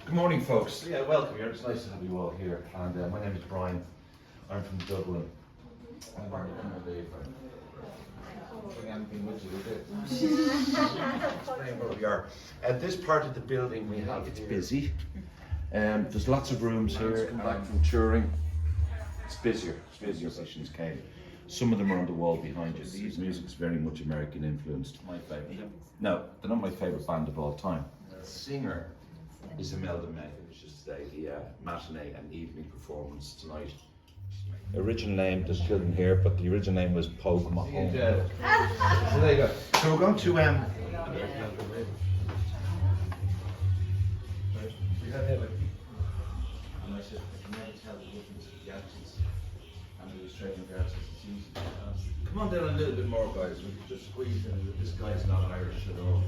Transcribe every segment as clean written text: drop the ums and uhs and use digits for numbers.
Good morning, folks. Yeah, welcome here. It's nice to have you all here. And my name is Brian. I'm from Dublin. I'm Marty. I'm a Dave. Bring anything with you, explain where we are. At this part of the building we have, it's busy. There's lots of rooms here. Come back from touring. It's busier. Musicians came. Some of them are on the wall behind you. These music's very much American influenced. My favourite. No, they're not my favourite band of all time. The singer is Imelda May, which is today the matinee and evening performance tonight. Original name, there's children here, but the original name was Pogue Mahone. So there you go. So we're going to we have and I said, I can never tell the difference of the accents and the Australian accents. It's easy. Come on down a little bit more, guys. We could just squeeze in. This guy's not Irish at all.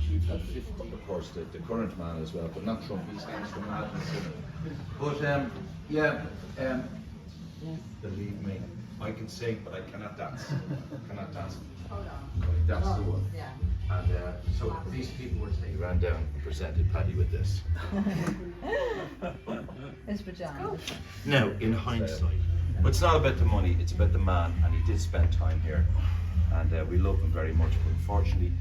We've had 50, of course, the current man as well, but not Trump, he's gangster madness. But believe me, I can sing, but I cannot dance. Cannot dance. That's the one. Yeah. And so these people were taken around down and presented Paddy with this. His pajamas. No, in hindsight. But it's not about the money, it's about the man, and he did spend time here. And we love him very much, but unfortunately,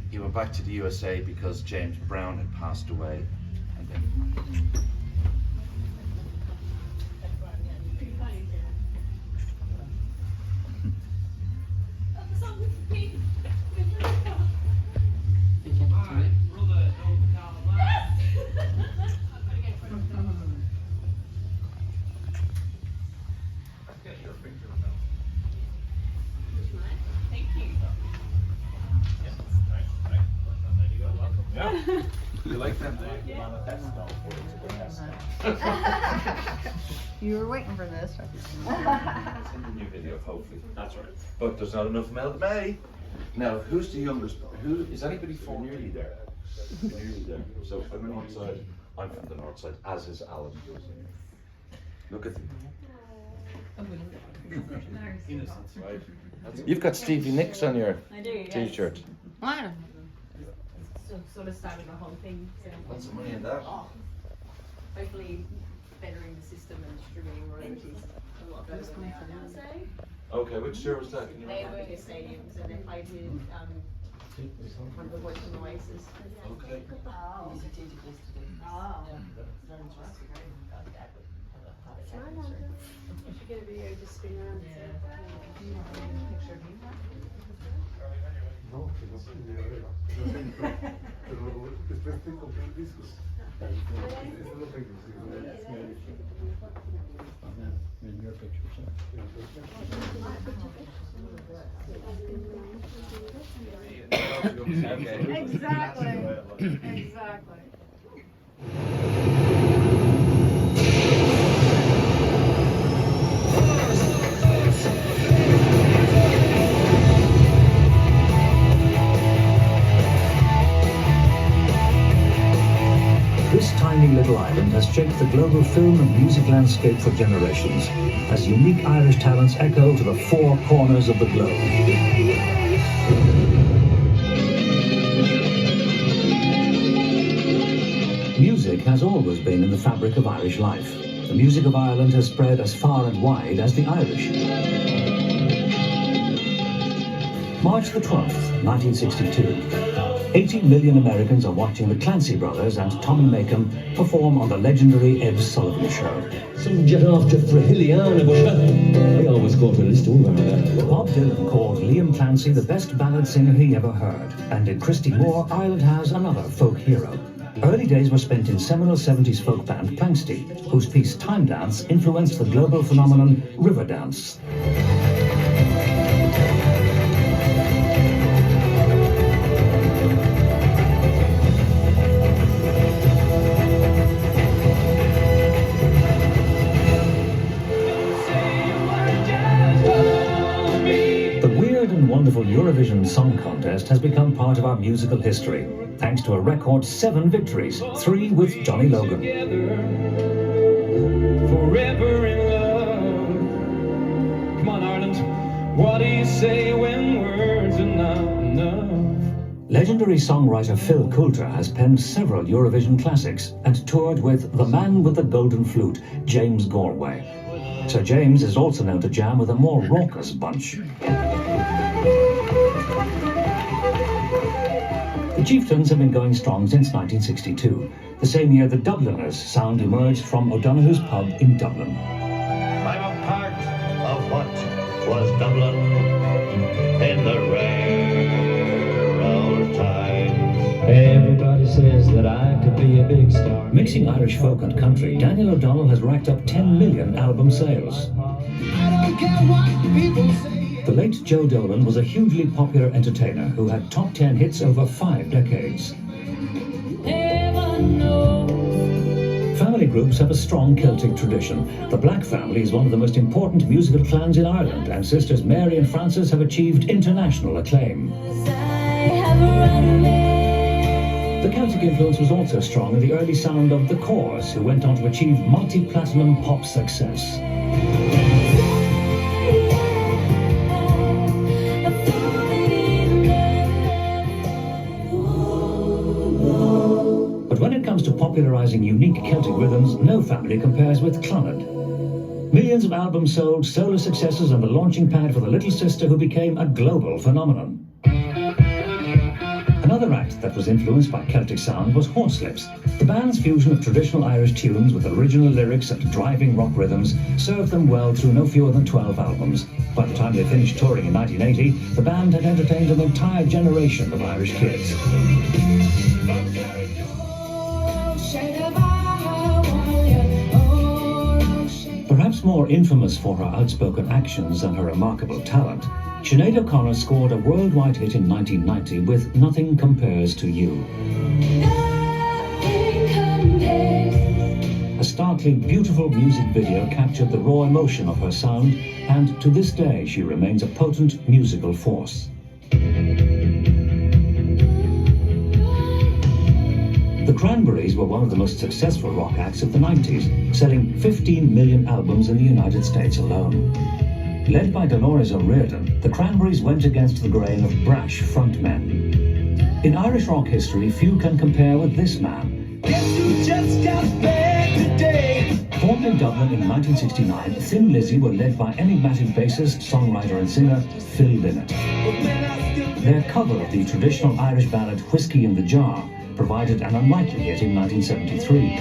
he went back to the USA because James Brown had passed away. And then you like that? You were waiting for this. It's in the new video, hopefully. That's right. But there's not enough Imelda May. Now, who's the youngest? Who is anybody from nearly there? Nearly there. So from the north side, I'm from the north side, as is Alan. Look at innocence, right? You've got Stevie Nicks on your t-shirt. Wow. So sort of started the whole thing. So What's the money in that? hopefully bettering the system and distributing royalties a lot better than they are now. Say Okay, which tour was that? Can you they remember? work at stadiums and they played with one of the Western Oasis. Okay. Oh. Oh. You should get a video to spin around. Do you have a picture of you? No, que no sé, pero después te compré el disco. Eso es lo que In your picture, Exactly. Exactly. This tiny little island has shaped the global film and music landscape for generations, as unique Irish talents echo to the four corners of the globe. Music has always been in the fabric of Irish life. The music of Ireland has spread as far and wide as the Irish. March the 12th, 1962. 80 million Americans are watching the Clancy brothers and Tommy Makem perform on the legendary Ed Sullivan Show. some jet off to Frahiliana, but I always go to this over there. Bob Dylan called Liam Clancy the best ballad singer he ever heard. And in Christy Moore, Ireland has another folk hero. Early days were spent in seminal 70s folk band Planxty, whose piece Time Dance influenced the global phenomenon river dance. Wonderful Eurovision Song Contest has become part of our musical history, thanks to a record 7 victories, 3 with Johnny Logan. Forever in love. Come on, Ireland. What do you say when words are not enough? Legendary songwriter Phil Coulter has penned several Eurovision classics and toured with the man with the golden flute, James Galway. Sir James is also known to jam with a more raucous bunch. The Chieftains have been going strong since 1962, the same year the Dubliners sound emerged from O'Donoghue's pub in Dublin. I'm a part of what was Dublin in the rare old times. Everybody says that I could be a big star. Mixing Irish folk and country, Daniel O'Donnell has racked up 10 million album sales. I don't care what people say. The late Joe Dolan was a hugely popular entertainer who had top 10 hits over 5 decades. Family groups have a strong Celtic tradition. The Black family is one of the most important musical clans in Ireland, and sisters Mary and Frances have achieved international acclaim. The Celtic influence was also strong in the early sound of the Corrs, who went on to achieve multi-platinum pop success. When it comes to popularizing unique Celtic rhythms, no family compares with Clonard. Millions of albums sold, solo successes, and the launching pad for the little sister who became a global phenomenon. Another act that was influenced by Celtic sound was Horselips. The band's fusion of traditional Irish tunes with original lyrics and driving rock rhythms served them well through no fewer than 12 albums. By the time they finished touring in 1980, the band had entertained an entire generation of Irish kids. Perhaps more infamous for her outspoken actions and her remarkable talent, Sinead O'Connor scored a worldwide hit in 1990 with Nothing Compares to You. A starkly beautiful music video captured the raw emotion of her sound, and to this day she remains a potent musical force. The Cranberries were one of the most successful rock acts of the 90s, selling 15 million albums in the United States alone. Led by Dolores O'Riordan, the Cranberries went against the grain of brash frontmen. In Irish rock history, few can compare with this man. Guess who just got back today? Formed in Dublin in 1969, Thin Lizzy were led by enigmatic bassist, songwriter and singer Phil Lynott. Their cover of the traditional Irish ballad Whiskey in the Jar provided an unlikely hit in 1973.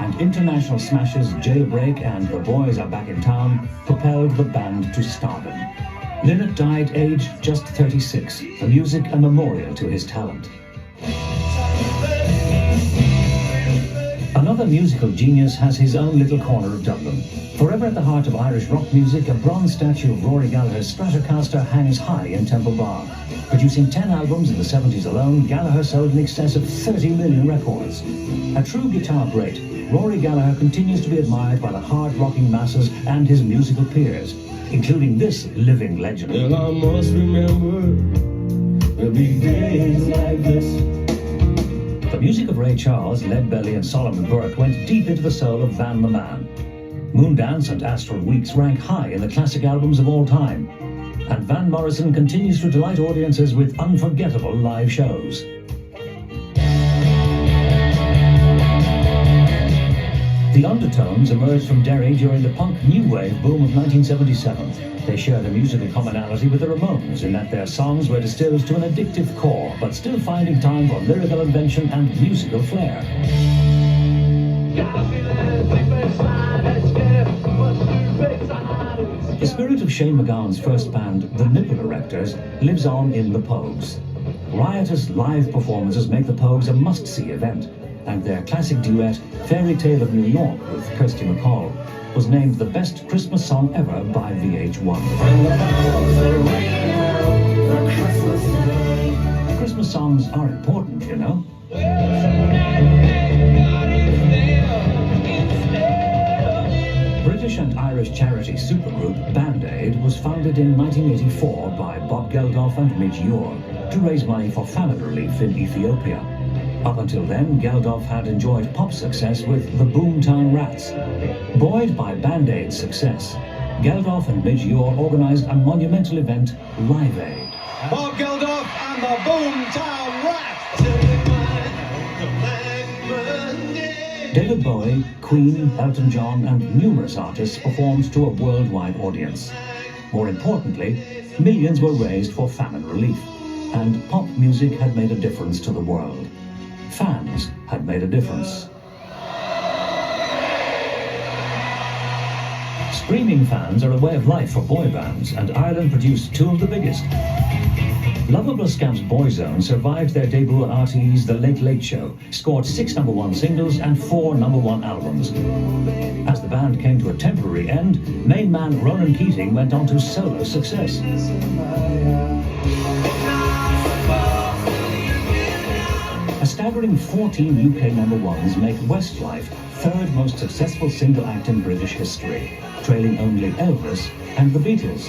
And international smashes Jailbreak and The Boys Are Back in Town propelled the band to stardom. Lynott died aged just 36, the music a memorial to his talent. Another musical genius has his own little corner of Dublin. Forever at the heart of Irish rock music, a bronze statue of Rory Gallagher's Stratocaster hangs high in Temple Bar. Producing 10 albums in the 70s alone, Gallagher sold in excess of 30 million records. A true guitar great, Rory Gallagher continues to be admired by the hard-rocking masses and his musical peers, including this living legend. Well, I must remember there'll be days like this. The music of Ray Charles, Lead Belly and Solomon Burke went deep into the soul of Van the Man. Moondance and Astral Weeks rank high in the classic albums of all time. And Van Morrison continues to delight audiences with unforgettable live shows. The Undertones emerged from Derry during the punk new wave boom of 1977. They shared a musical commonality with the Ramones in that their songs were distilled to an addictive core, but still finding time for lyrical invention and musical flair. The spirit of Shane MacGowan's first band, the Nipple Erectors, lives on in the Pogues. riotous live performances make the Pogues a must-see event, and their classic duet, Fairy Tale of New York with Kirsty MacColl, was named the best Christmas song ever by VH1. Christmas songs are important, you know. British and Irish charity supergroup Band Aid was founded in 1984 by Bob Geldof and Midge Ure to raise money for famine relief in Ethiopia. Up until then, Geldof had enjoyed pop success with the Boomtown Rats. Buoyed by Band Aid's success, Geldof and Midge Ure organized a monumental event, Live Aid. Bob Geldof and the Boomtown Rats! David Bowie, Queen, Elton John and numerous artists performed to a worldwide audience. More importantly, millions were raised for famine relief, and pop music had made a difference to the world. Fans had made a difference. Streaming fans are a way of life for boy bands, and Ireland produced two of the biggest. Lovable Scamp's Boyzone survived their debut on RTE's The Late Late Show, scored 6 #1 singles and 4 #1 albums. As the band came to a temporary end, main man Ronan Keating went on to solo success. A staggering 14 UK #1s make Westlife third most successful single act in British history, trailing only Elvis and the Beatles.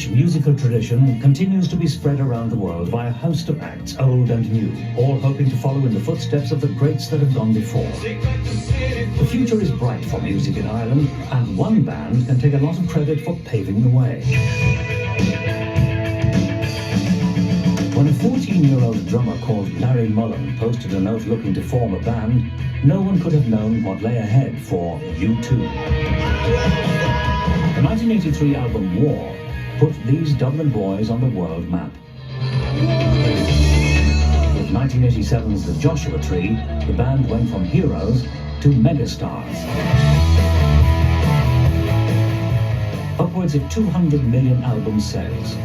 Musical tradition continues to be spread around the world by a host of acts, old and new, all hoping to follow in the footsteps of the greats that have gone before. The future is bright for music in Ireland, and one band can take a lot of credit for paving the way. When a 14-year-old drummer called Larry Mullen posted a note looking to form a band, no one could have known what lay ahead for U2. The 1983 album War put these Dublin boys on the world map. With 1987's The Joshua Tree, the band went from heroes to megastars. Upwards of 200 million album sales,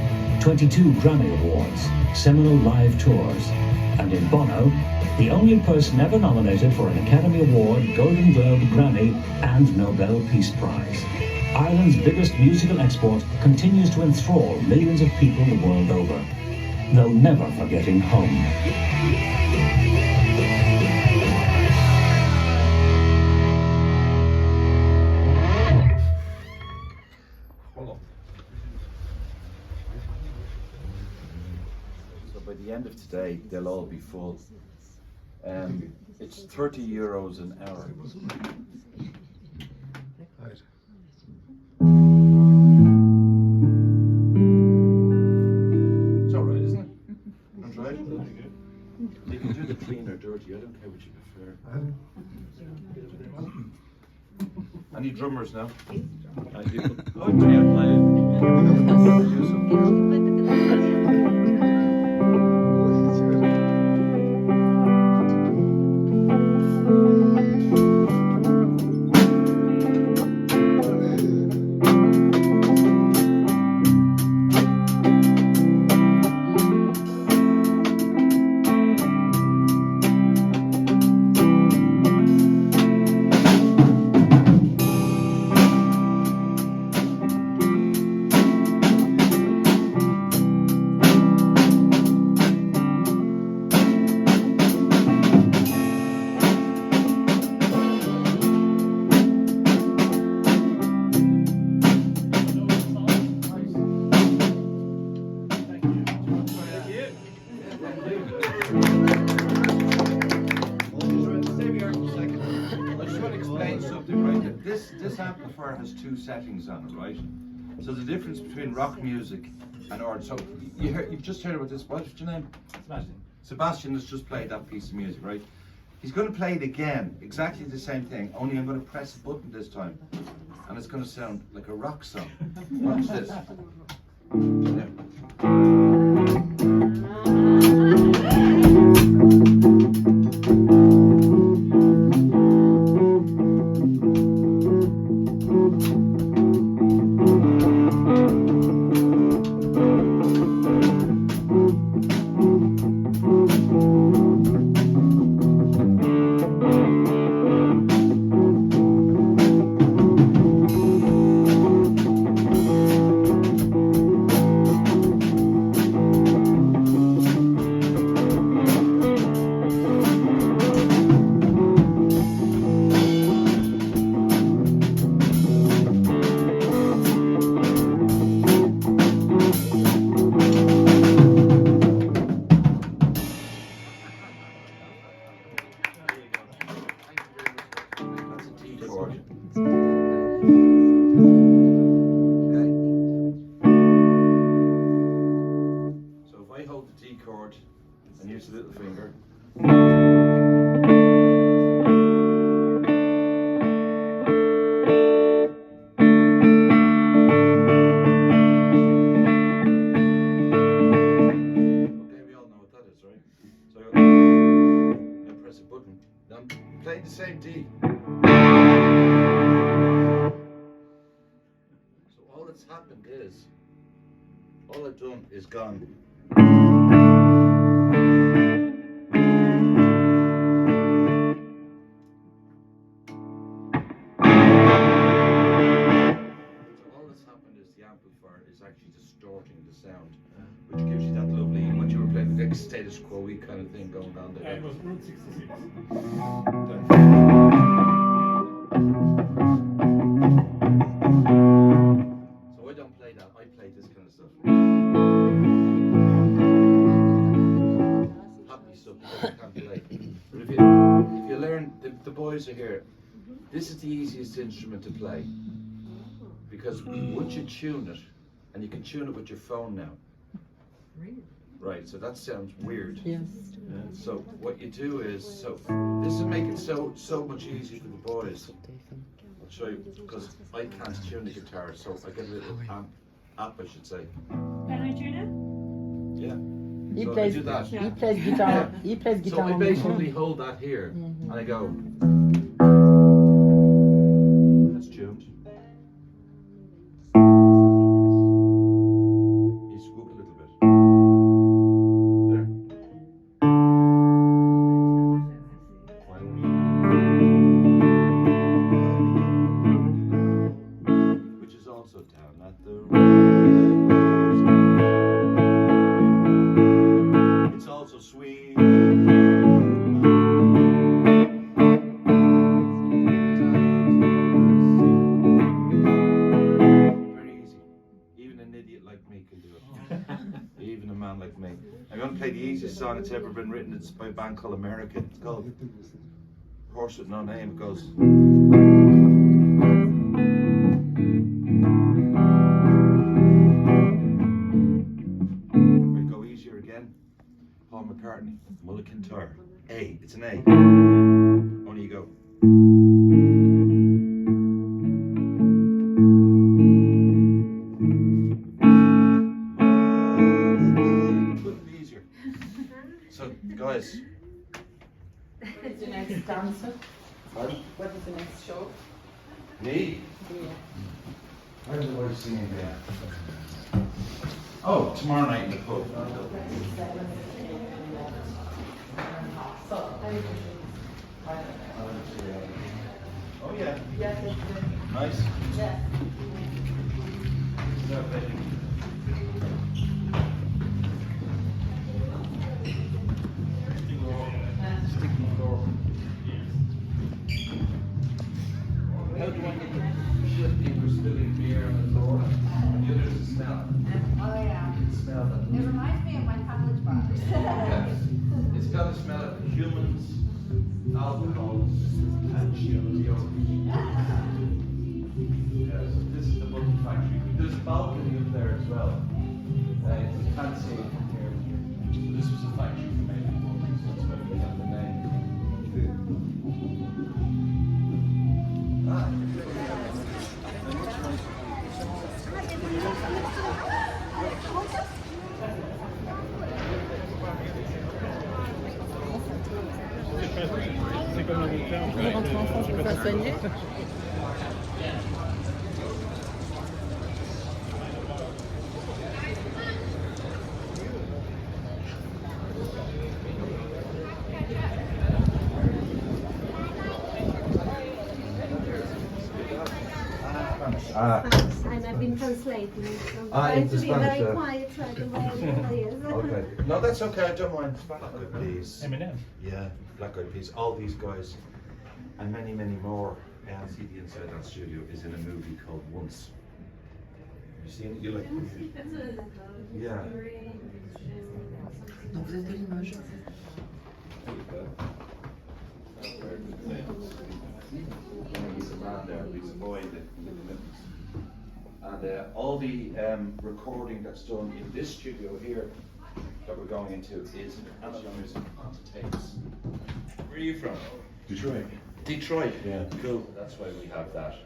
22 Grammy Awards, seminal live tours, and in Bono, the only person ever nominated for an Academy Award, Golden Globe, Grammy, and Nobel Peace Prize. Ireland's biggest musical export continues to enthrall millions of people the world over. though never forgetting home. So by the end of today, they'll all be full. It's €30 an hour. It's all right, isn't it? That's right. You can do the clean or dirty. I don't care what you prefer. Any drummers now? I do. Oh, yeah, This amplifier has two settings on it, right? So the difference between rock music and art. So you've just heard about this. What's your name? Sebastian. Sebastian has just played that piece of music, right? He's going to play it again, exactly the same thing. Only I'm going to press a button this time, and it's going to sound like a rock song. Watch this. And use the little finger. Okay, we all know what that is, right? So I press a button. Now I'm playing the same D. So all that's happened is, all I've done is gone. Is actually distorting the sound, which gives you that lovely, what you were playing, the status quo kind of thing going on there. It was Route 66. So I don't play that, I play this kind of stuff. Happy stuff that I can't play. But if you learn, the boys are here, this is the easiest instrument to play. Because once you tune it, and you can tune it with your phone now. Right, so that sounds weird. Yes. So what you do is, so this will make it so much easier for the boys. I'll show you, because I can't tune the guitar, so I get a little app, I should say. Can I tune it? Yeah. He So plays. I do that. He plays guitar. He plays So guitar. I on the basically phone. hold that here, and I go. That's tuned. You swoop a little bit. There. Which is also down at the like me. I'm going to play the easiest song that's ever been written. It's by a band called America. It's called Horse with No Name. It goes. We go easier again. Paul McCartney, Mulligan Tower. A. It's an A. On you go. So, guys. What's the next dancer? Pardon? What is the next show? Me? Yeah. I don't know what you're singing there. Oh, tomorrow night in the pub. Oh yeah. Yeah, Nice. yeah. How do I get the shit people spilling beer on the floor? And the others the smell. Oh yeah. Smell that. It reminds me of my college bars. Yes. It's got the smell of humans, alcohol, and deodorant. Yes, this is the button factory. There's a balcony up there as well. You can't see it from here. So this was a factory for making buttons. That's why we have the name. Rentre en France pour faire soigner. And I've been translating it. So trying to be Spanish, very quiet right away. Okay. No, that's okay. I don't mind. Black Eyed Peas. Eminem. Yeah, Black Eyed Peas. All these guys, and many, many more. See the inside that studio is in a movie called Once. Have you seen it? You like? Yeah. Donc vous êtes de Limoges. He's a man there. He's a boy. And all the recording that's done in this studio here that we're going into is analog music onto tapes. Where are you from? Detroit. Detroit. Yeah. Cool. That's why we have that.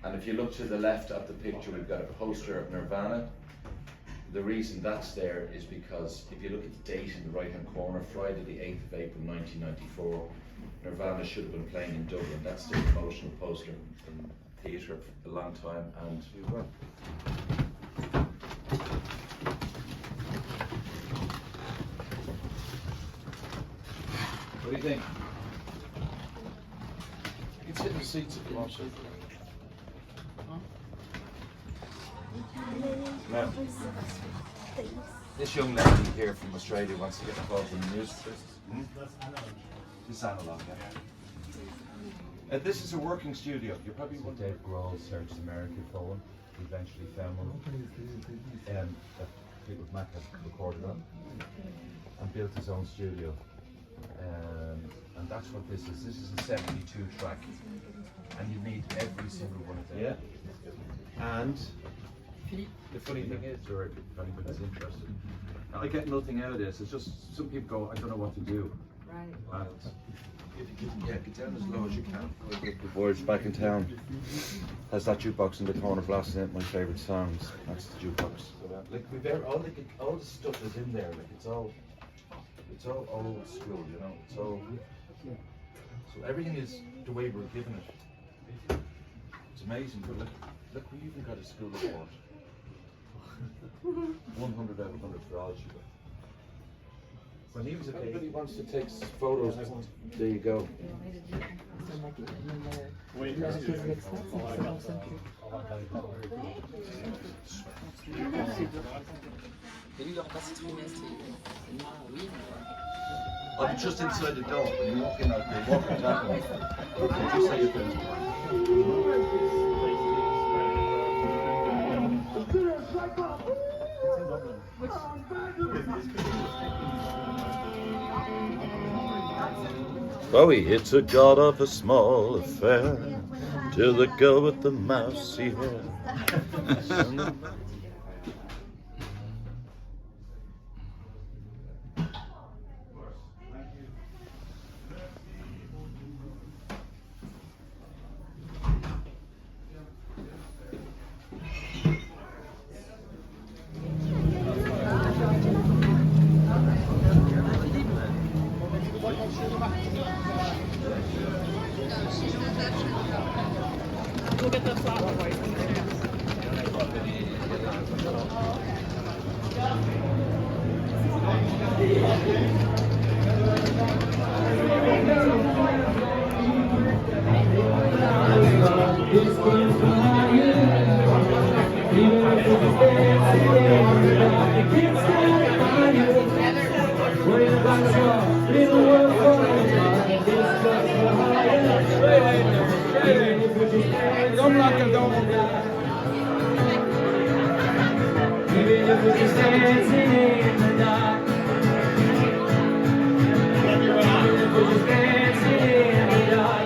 And if you look to the left of the picture, we've got a poster of Nirvana. The reason that's there is because if you look at the date in the right hand corner, Friday the 8th of April 1994, Nirvana should have been playing in Dublin. That's the promotional poster from theatre for a long time, and we were. What do you think? You can sit in the seats if you want to. Now, this young lady here from Australia wants to get involved in the music business. It's analog, yeah. This is a working studio. You probably want to. Dave Grohl searched America for one. He eventually found one that Fleetwood Mac had recorded on and built his own studio. And that's what this is. This is a 72 track, and you need every single one of them. Yeah. And the funny thing is, or if anybody's interested, I get nothing out of this. It's just some people go, I don't know what to do. Right. If you get down as low as you can. The boys back in town has that jukebox in the corner blasting out my favourite songs. That's the jukebox. Like we've all the stuff is in there. Like it's all old school, you know. It's all so everything is the way we're given it. It's amazing. But look, we even got a school award. 100 out of 100 for algebra. When he was a baby, he wants to take photos. There you go. I'm just inside the door. When you walk in, I'll walk in that way. Just say it there. Bowie, it's a god of a small affair to the girl with the mousy hair. We'll get the flower boys. Don't knock it down. Even if we're just dancing in the dark. Even if we're just dancing in the dark.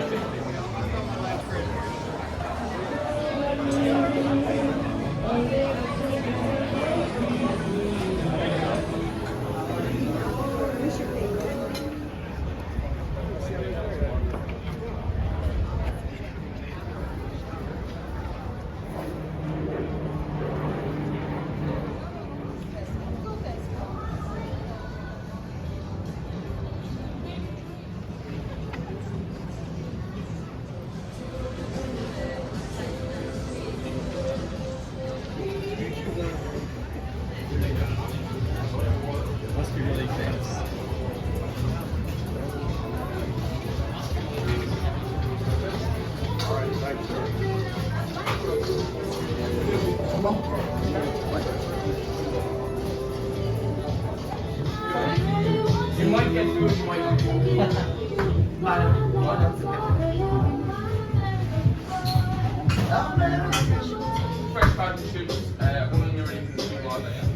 You might get through it, you might not. Fresh cotton shoots, only you're in the big one, yeah.